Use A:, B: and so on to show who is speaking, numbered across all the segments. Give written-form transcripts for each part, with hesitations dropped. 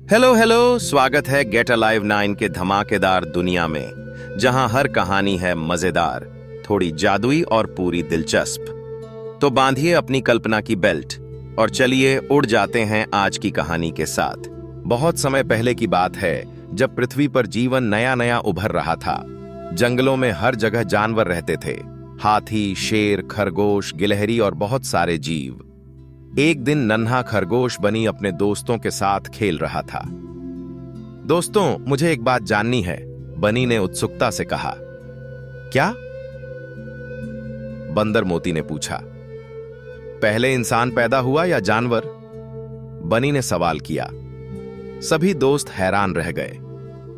A: Hello hello, स्वागत है gate alive 9 के धमाकेदार दुनिया में, जहां हर कहानी है मजेदार, थोड़ी जादुई और पूरी दिलचस्प। तो बांधिए अपनी कल्पना की बेल्ट और चलिए उड़ जाते हैं आज की कहानी के साथ। बहुत समय पहले की बात है, जब पृथ्वी पर जीवन नया नया उभर रहा था। जंगलों में हर जगह जानवर रहते थे, हाथी, शेर, खरगोश, गिलहरी और बहुत सारे जीव। एक दिन नन्हा खरगोश बनी अपने दोस्तों के साथ खेल रहा था। दोस्तों, मुझे एक बात जाननी है, बनी ने उत्सुकता से कहा। क्या? बंदर मोती ने पूछा। पहले इंसान पैदा हुआ या जानवर? बनी ने सवाल किया। सभी दोस्त हैरान रह गए।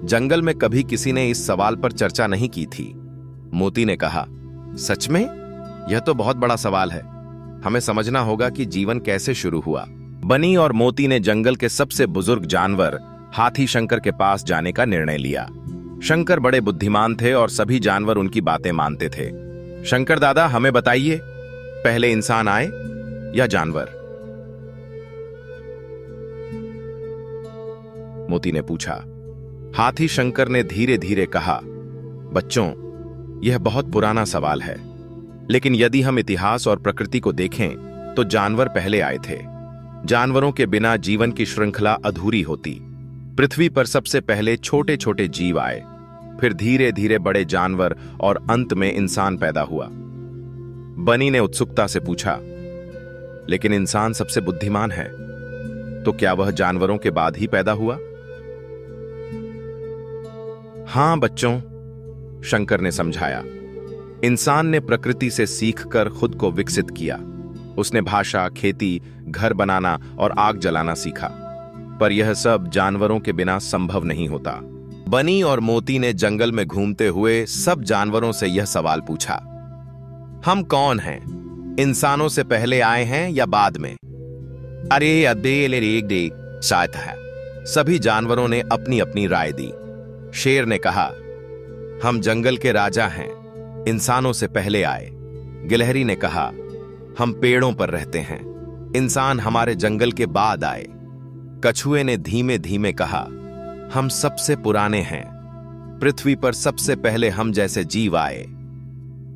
A: जंगल में कभी किसी ने इस सवाल पर चर्चा नहीं की थी। मोती ने कहा, सच में? यह तो बहुत बड़ा सवाल है। हमें समझना होगा कि जीवन कैसे शुरू हुआ। बनी और मोती ने जंगल के सबसे बुजुर्ग जानवर हाथी शंकर के पास जाने का निर्णय लिया। शंकर बड़े बुद्धिमान थे और सभी जानवर उनकी बातें मानते थे। शंकर दादा, हमें बताइए, पहले इंसान आए या जानवर? मोती ने पूछा। हाथी शंकर ने धीरे धीरे कहा, बच्चों, यह बहुत पुराना सवाल है, लेकिन यदि हम इतिहास और प्रकृति को देखें तो जानवर पहले आए थे। जानवरों के बिना जीवन की श्रृंखला अधूरी होती। पृथ्वी पर सबसे पहले छोटे छोटे जीव आए, फिर धीरे धीरे बड़े जानवर और अंत में इंसान पैदा हुआ। बनी ने उत्सुकता से पूछा, लेकिन इंसान सबसे बुद्धिमान है, तो क्या वह जानवरों के बाद ही पैदा हुआ? हां बच्चों, शंकर ने समझाया। इंसान ने प्रकृति से सीखकर खुद को विकसित किया। उसने भाषा, खेती, घर बनाना और आग जलाना सीखा, पर यह सब जानवरों के बिना संभव नहीं होता। बनी और मोती ने जंगल में घूमते हुए सब जानवरों से यह सवाल पूछा, हम कौन हैं? इंसानों से पहले आए हैं या बाद में? अरे अबे शायद है। सभी जानवरों ने अपनी अपनी राय दी। शेर ने कहा, हम जंगल के राजा हैं, इंसानों से पहले आए। गिलहरी ने कहा, हम पेड़ों पर रहते हैं, इंसान हमारे जंगल के बाद आए। कछुए ने धीमे धीमे कहा, हम सबसे पुराने हैं, पृथ्वी पर सबसे पहले हम जैसे जीव आए।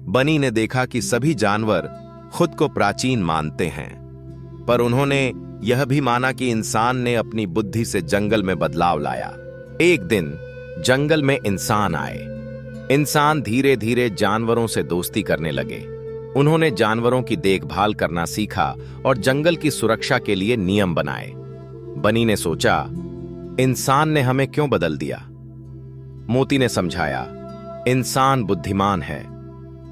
A: बनी ने देखा कि सभी जानवर खुद को प्राचीन मानते हैं, पर उन्होंने यह भी माना कि इंसान ने अपनी बुद्धि से जंगल में बदलाव लाया। एक दिन जंगल में इंसान आए। इंसान धीरे धीरे जानवरों से दोस्ती करने लगे। उन्होंने जानवरों की देखभाल करना सीखा और जंगल की सुरक्षा के लिए नियम बनाए। बनी ने सोचा, इंसान ने हमें क्यों बदल दिया? मोती ने समझाया, इंसान बुद्धिमान है,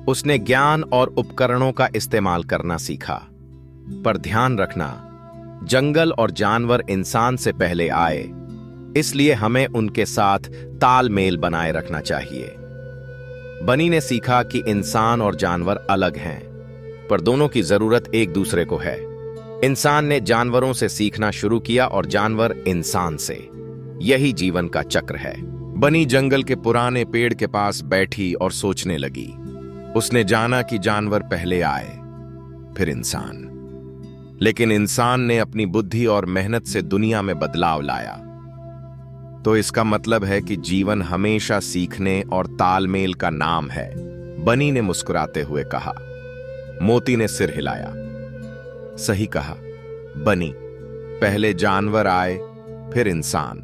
A: उसने ज्ञान और उपकरणों का इस्तेमाल करना सीखा। पर ध्यान रखना, जंगल और जानवर इंसान से पहले आए, इसलिए हमें उनके साथ तालमेल बनाए रखना चाहिए। बनी ने सीखा कि इंसान और जानवर अलग हैं, पर दोनों की जरूरत एक दूसरे को है। इंसान ने जानवरों से सीखना शुरू किया और जानवर इंसान से। यही जीवन का चक्र है। बनी जंगल के पुराने पेड़ के पास बैठी और सोचने लगी। उसने जाना कि जानवर पहले आए, फिर इंसान, लेकिन इंसान ने अपनी बुद्धि और मेहनत से दुनिया में बदलाव लाया। तो इसका मतलब है कि जीवन हमेशा सीखने और तालमेल का नाम है, बनी ने मुस्कुराते हुए कहा। मोती ने सिर हिलाया। सही कहा बनी, पहले जानवर आए, फिर इंसान,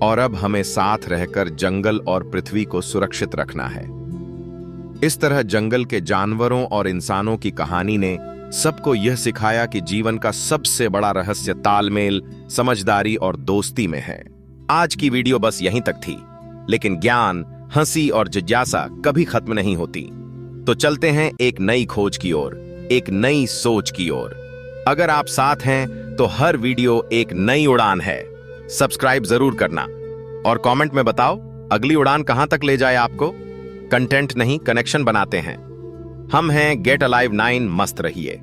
A: और अब हमें साथ रहकर जंगल और पृथ्वी को सुरक्षित रखना है। इस तरह जंगल के जानवरों और इंसानों की कहानी ने सबको यह सिखाया कि जीवन का सबसे बड़ा रहस्य तालमेल, समझदारी और दोस्ती में है। आज की वीडियो बस यहीं तक थी, लेकिन ज्ञान, हंसी और जिज्ञासा कभी खत्म नहीं होती। तो चलते हैं एक नई खोज की ओर, एक नई सोच की ओर। अगर आप साथ हैं तो हर वीडियो एक नई उड़ान है। सब्सक्राइब जरूर करना और कमेंट में बताओ अगली उड़ान कहां तक ले जाए आपको। कंटेंट नहीं, कनेक्शन बनाते हैं। हम हैं गेट अलाइव 9, मस्त रहिए।